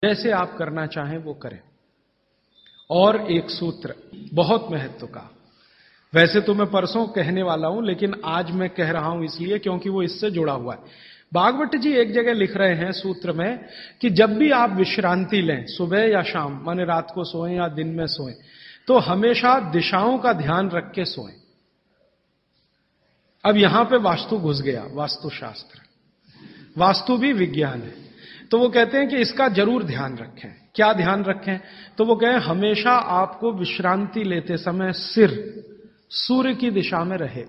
जैसे आप करना चाहें वो करें। और एक सूत्र बहुत महत्व का, वैसे तो मैं परसों कहने वाला हूं, लेकिन आज मैं कह रहा हूं इसलिए क्योंकि वो इससे जुड़ा हुआ है। भागवत जी एक जगह लिख रहे हैं सूत्र में कि जब भी आप विश्रांति लें, सुबह या शाम, माने रात को सोएं या दिन में सोएं, तो हमेशा दिशाओं का ध्यान रख के सोएं। अब यहां पे वास्तु घुस गया, वास्तुशास्त्र, वास्तु भी विज्ञान है। तो वो कहते हैं कि इसका जरूर ध्यान रखें। क्या ध्यान रखें? तो वो कहें हमेशा आपको विश्रांति लेते समय सिर सूर्य की दिशा में रहे।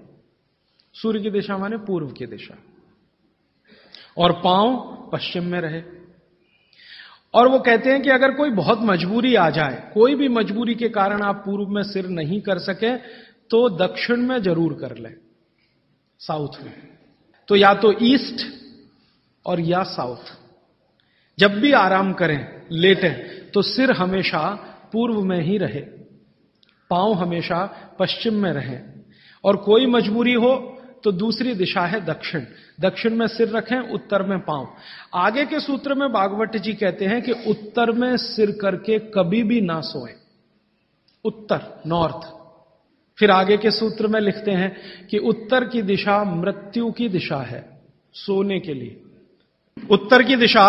सूर्य की दिशा माने पूर्व की दिशा, और पांव पश्चिम में रहे। और वो कहते हैं कि अगर कोई बहुत मजबूरी आ जाए, कोई भी मजबूरी के कारण आप पूर्व में सिर नहीं कर सके, तो दक्षिण में जरूर कर लें, साउथ में। तो या तो ईस्ट और या साउथ। जब भी आराम करें, लेटें, तो सिर हमेशा पूर्व में ही रहे, पांव हमेशा पश्चिम में रहे। और कोई मजबूरी हो तो दूसरी दिशा है दक्षिण, दक्षिण में सिर रखें, उत्तर में पांव। आगे के सूत्र में भागवत जी कहते हैं कि उत्तर में सिर करके कभी भी ना सोएं, उत्तर, नॉर्थ। फिर आगे के सूत्र में लिखते हैं कि उत्तर की दिशा मृत्यु की दिशा है सोने के लिए। उत्तर की दिशा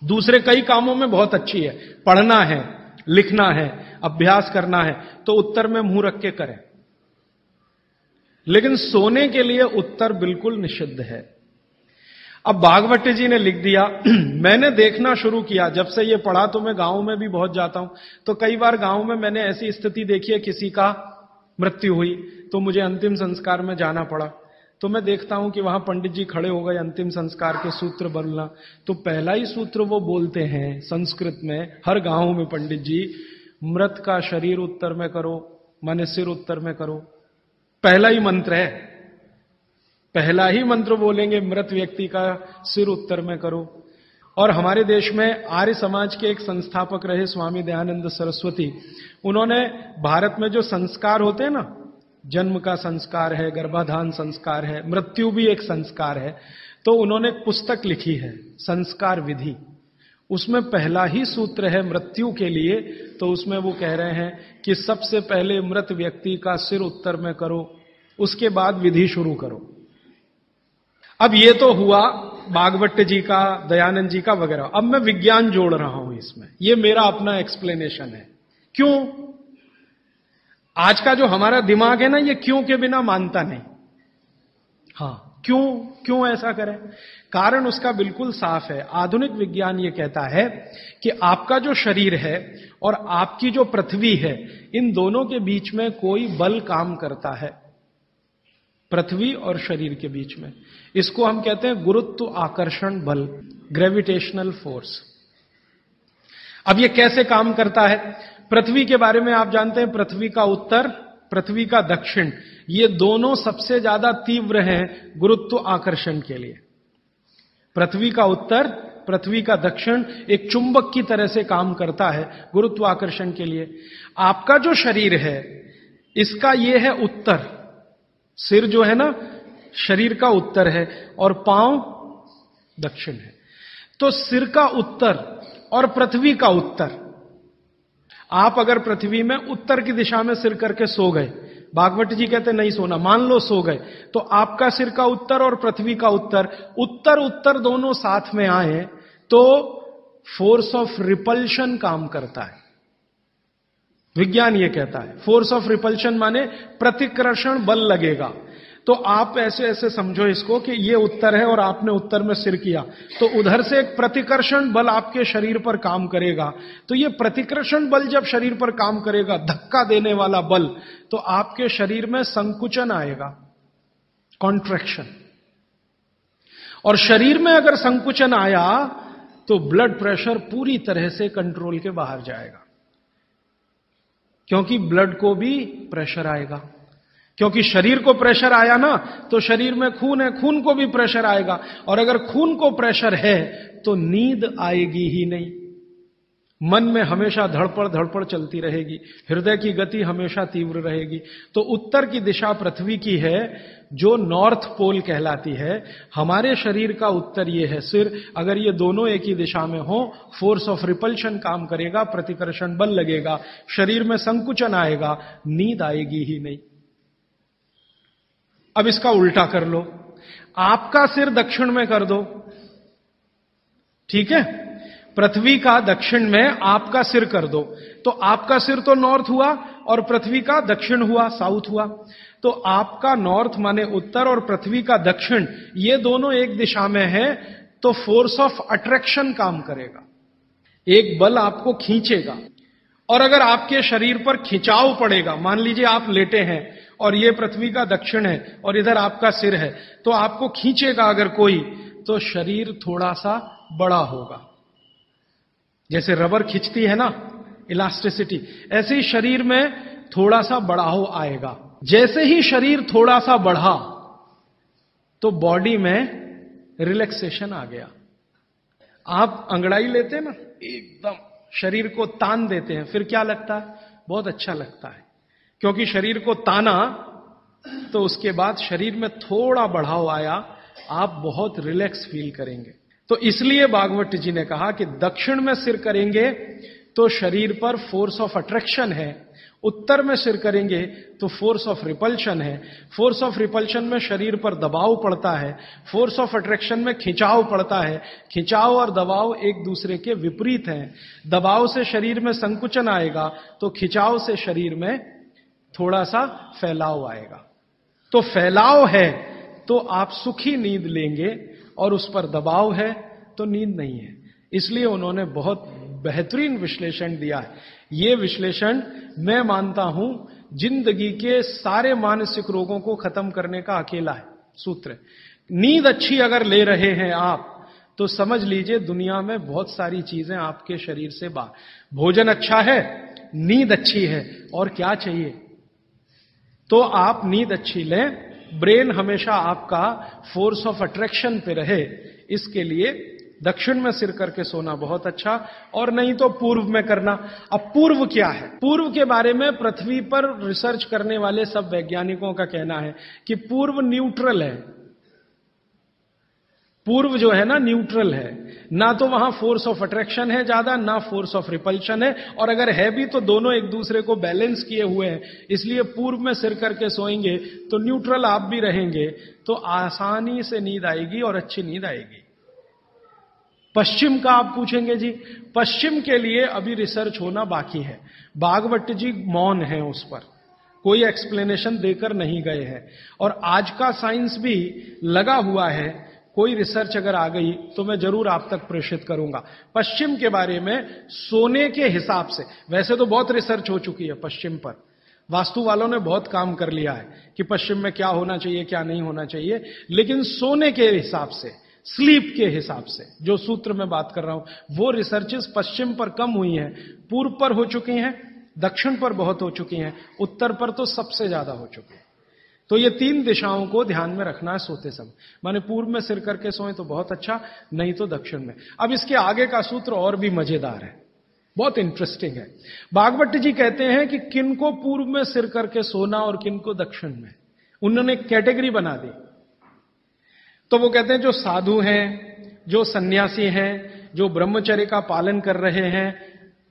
दूसरे कई कामों में बहुत अच्छी है, पढ़ना है, लिखना है, अभ्यास करना है, तो उत्तर में मुंह रख के करें। लेकिन सोने के लिए उत्तर बिल्कुल निषिद्ध है। अब भागवत जी ने लिख दिया, मैंने देखना शुरू किया, जब से ये पढ़ा तो मैं गांव में भी बहुत जाता हूं, तो कई बार गांव में मैंने ऐसी स्थिति देखी है, किसी का मृत्यु हुई तो मुझे अंतिम संस्कार में जाना पड़ा। तो मैं देखता हूं कि वहां पंडित जी खड़े हो गए अंतिम संस्कार के सूत्र बोलना। तो पहला ही सूत्र वो बोलते हैं संस्कृत में, हर गांव में पंडित जी, मृत का शरीर उत्तर में करो, माने सिर उत्तर में करो। पहला ही मंत्र है, पहला ही मंत्र बोलेंगे, मृत व्यक्ति का सिर उत्तर में करो। और हमारे देश में आर्य समाज के एक संस्थापक रहे स्वामी दयानंद सरस्वती, उन्होंने भारत में जो संस्कार होते हैं ना, जन्म का संस्कार है, गर्भाधान संस्कार है, मृत्यु भी एक संस्कार है, तो उन्होंने एक पुस्तक लिखी है संस्कार विधि। उसमें पहला ही सूत्र है मृत्यु के लिए। तो उसमें वो कह रहे हैं कि सबसे पहले मृत व्यक्ति का सिर उत्तर में करो, उसके बाद विधि शुरू करो। अब ये तो हुआ भागवत जी का, दयानंद जी का वगैरह। अब मैं विज्ञान जोड़ रहा हूं इसमें, ये मेरा अपना एक्सप्लेनेशन है। क्यों? आज का जो हमारा दिमाग है ना, ये क्यों के बिना मानता नहीं। हाँ, क्यों ऐसा करें? कारण उसका बिल्कुल साफ है। आधुनिक विज्ञान ये कहता है कि आपका जो शरीर है और आपकी जो पृथ्वी है, इन दोनों के बीच में कोई बल काम करता है, पृथ्वी और शरीर के बीच में। इसको हम कहते हैं गुरुत्व आकर्षण बल, ग्रेविटेशनल फोर्स। अब ये कैसे काम करता है? पृथ्वी के बारे में आप जानते हैं, पृथ्वी का उत्तर, पृथ्वी का दक्षिण, ये दोनों सबसे ज्यादा तीव्र हैं गुरुत्व आकर्षण के लिए। पृथ्वी का उत्तर, पृथ्वी का दक्षिण एक चुंबक की तरह से काम करता है गुरुत्वाकर्षण के लिए। आपका जो शरीर है, इसका ये है उत्तर, सिर जो है ना शरीर का उत्तर है और पांव दक्षिण है। तो सिर का उत्तर और पृथ्वी का उत्तर, आप अगर पृथ्वी में उत्तर की दिशा में सिर करके सो गए, भागवत जी कहते नहीं सोना, मान लो सो गए, तो आपका सिर का उत्तर और पृथ्वी का उत्तर, उत्तर उत्तर दोनों साथ में आए तो फोर्स ऑफ रिपल्शन काम करता है। विज्ञान ये कहता है फोर्स ऑफ रिपल्शन माने प्रतिकर्षण बल लगेगा। तो आप ऐसे ऐसे समझो इसको कि ये उत्तर है और आपने उत्तर में सिर किया, तो उधर से एक प्रतिकर्षण बल आपके शरीर पर काम करेगा। तो ये प्रतिकर्षण बल जब शरीर पर काम करेगा, धक्का देने वाला बल, तो आपके शरीर में संकुचन आएगा, कॉन्ट्रैक्शन। और शरीर में अगर संकुचन आया तो ब्लड प्रेशर पूरी तरह से कंट्रोल के बाहर जाएगा, क्योंकि ब्लड को भी प्रेशर आएगा। क्योंकि शरीर को प्रेशर आया ना, तो शरीर में खून है, खून को भी प्रेशर आएगा। और अगर खून को प्रेशर है तो नींद आएगी ही नहीं। मन में हमेशा धड़पड़ धड़पड़ चलती रहेगी, हृदय की गति हमेशा तीव्र रहेगी। तो उत्तर की दिशा पृथ्वी की है, जो नॉर्थ पोल कहलाती है। हमारे शरीर का उत्तर ये है सिर। अगर ये दोनों एक ही दिशा में हो, फोर्स ऑफ रिपल्शन काम करेगा, प्रतिकर्षण बल लगेगा, शरीर में संकुचन आएगा, नींद आएगी ही नहीं। अब इसका उल्टा कर लो, आपका सिर दक्षिण में कर दो, ठीक है? पृथ्वी का दक्षिण में आपका सिर कर दो, तो आपका सिर तो नॉर्थ हुआ और पृथ्वी का दक्षिण हुआ, साउथ हुआ। तो आपका नॉर्थ माने उत्तर और पृथ्वी का दक्षिण, ये दोनों एक दिशा में है, तो फोर्स ऑफ अट्रैक्शन काम करेगा, एक बल आपको खींचेगा। और अगर आपके शरीर पर खिंचाव पड़ेगा, मान लीजिए आप लेटे हैं और ये पृथ्वी का दक्षिण है और इधर आपका सिर है, तो आपको खींचेगा अगर कोई, तो शरीर थोड़ा सा बड़ा होगा। जैसे रबर खिंचती है ना, इलास्टिसिटी, ऐसे ही शरीर में थोड़ा सा बढ़ाव आएगा। जैसे ही शरीर थोड़ा सा बढ़ा तो बॉडी में रिलैक्सेशन आ गया। आप अंगड़ाई लेते हैं ना, एकदम शरीर को तान देते हैं, फिर क्या लगता है? बहुत अच्छा लगता है, क्योंकि शरीर को ताना तो उसके बाद शरीर में थोड़ा बढ़ाव आया, आप बहुत रिलैक्स फील करेंगे। तो इसलिए भागवत जी ने कहा कि दक्षिण में सिर करेंगे तो शरीर पर फोर्स ऑफ अट्रैक्शन है, उत्तर में सिर करेंगे तो फोर्स ऑफ रिपल्शन है। फोर्स ऑफ रिपल्शन में शरीर पर दबाव पड़ता है, फोर्स ऑफ अट्रैक्शन में खिंचाव पड़ता है। खिंचाव और दबाव एक दूसरे के विपरीत हैं। दबाव से शरीर में संकुचन आएगा तो खिंचाव से शरीर में थोड़ा सा फैलाव आएगा। तो फैलाव है तो आप सुखी नींद लेंगे, और उस पर दबाव है तो नींद नहीं है। इसलिए उन्होंने बहुत बेहतरीन विश्लेषण दिया है। यह विश्लेषण मैं मानता हूं जिंदगी के सारे मानसिक रोगों को खत्म करने का अकेला है सूत्र। नींद अच्छी अगर ले रहे हैं आप, तो समझ लीजिए दुनिया में बहुत सारी चीजें आपके शरीर से बाहर। भोजन अच्छा है, नींद अच्छी है, और क्या चाहिए? तो आप नींद अच्छी लें, ब्रेन हमेशा आपका फोर्स ऑफ अट्रैक्शन पे रहे, इसके लिए दक्षिण में सिर करके सोना बहुत अच्छा, और नहीं तो पूर्व में करना। अब पूर्व क्या है? पूर्व के बारे में पृथ्वी पर रिसर्च करने वाले सब वैज्ञानिकों का कहना है कि पूर्व न्यूट्रल है। पूर्व जो है ना, न्यूट्रल है, ना तो वहां फोर्स ऑफ अट्रैक्शन है ज्यादा, ना फोर्स ऑफ रिपल्शन है, और अगर है भी तो दोनों एक दूसरे को बैलेंस किए हुए हैं। इसलिए पूर्व में सिर करके सोएंगे तो न्यूट्रल आप भी रहेंगे, तो आसानी से नींद आएगी और अच्छी नींद आएगी। पश्चिम का आप पूछेंगे जी, पश्चिम के लिए अभी रिसर्च होना बाकी है। भागवत जी मौन है उस पर, कोई एक्सप्लेनेशन देकर नहीं गए हैं, और आज का साइंस भी लगा हुआ है। कोई रिसर्च अगर आ गई तो मैं जरूर आप तक प्रेषित करूंगा। पश्चिम के बारे में सोने के हिसाब से, वैसे तो बहुत रिसर्च हो चुकी है पश्चिम पर, वास्तु वालों ने बहुत काम कर लिया है कि पश्चिम में क्या होना चाहिए क्या नहीं होना चाहिए, लेकिन सोने के हिसाब से, स्लीप के हिसाब से जो सूत्र में बात कर रहा हूं, वो रिसर्चेस पश्चिम पर कम हुई हैं, पूर्व पर हो चुकी हैं, दक्षिण पर बहुत हो चुकी हैं, उत्तर पर तो सबसे ज्यादा हो चुकी है। तो ये तीन दिशाओं को ध्यान में रखना है सोते समय। माने पूर्व में सिर करके सोएं तो बहुत अच्छा, नहीं तो दक्षिण में। अब इसके आगे का सूत्र और भी मजेदार है, बहुत इंटरेस्टिंग है। भागवत जी कहते हैं कि किनको पूर्व में सिर करके सोना और किनको दक्षिण में, उन्होंने कैटेगरी बना दी। तो वो कहते हैं जो साधु हैं, जो सन्यासी हैं, जो ब्रह्मचर्य का पालन कर रहे हैं,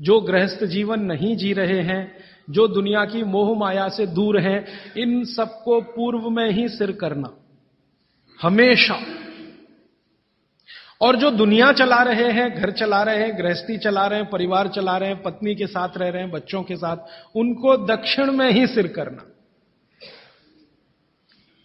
जो गृहस्थ जीवन नहीं जी रहे हैं, जो दुनिया की मोह माया से दूर हैं, इन सबको पूर्व में ही सिर करना हमेशा। और जो दुनिया चला रहे हैं, घर चला रहे हैं, गृहस्थी चला रहे हैं, परिवार चला रहे हैं, पत्नी के साथ रह रहे हैं, बच्चों के साथ, उनको दक्षिण में ही सिर करना।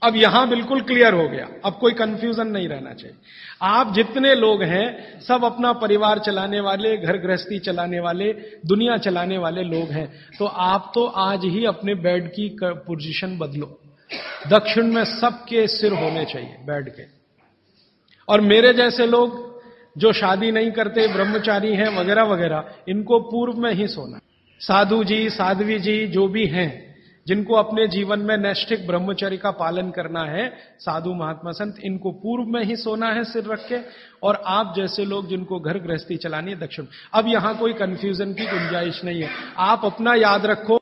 अब यहां बिल्कुल क्लियर हो गया, अब कोई कंफ्यूजन नहीं रहना चाहिए। आप जितने लोग हैं सब अपना परिवार चलाने वाले, घर गृहस्थी चलाने वाले, दुनिया चलाने वाले लोग हैं, तो आप तो आज ही अपने बेड की पोजीशन बदलो। दक्षिण में सबके सिर होने चाहिए बेड के। और मेरे जैसे लोग जो शादी नहीं करते, ब्रह्मचारी हैं वगैरह वगैरह, इनको पूर्व में ही सोना। साधु जी, साध्वी जी जो भी हैं, जिनको अपने जीवन में नैष्ठिक ब्रह्मचर्य का पालन करना है, साधु महात्मा संत, इनको पूर्व में ही सोना है सिर रख के, और आप जैसे लोग जिनको घर गृहस्थी चलानी है दक्षिण। अब यहां कोई कंफ्यूजन की गुंजाइश नहीं है, आप अपना याद रखो।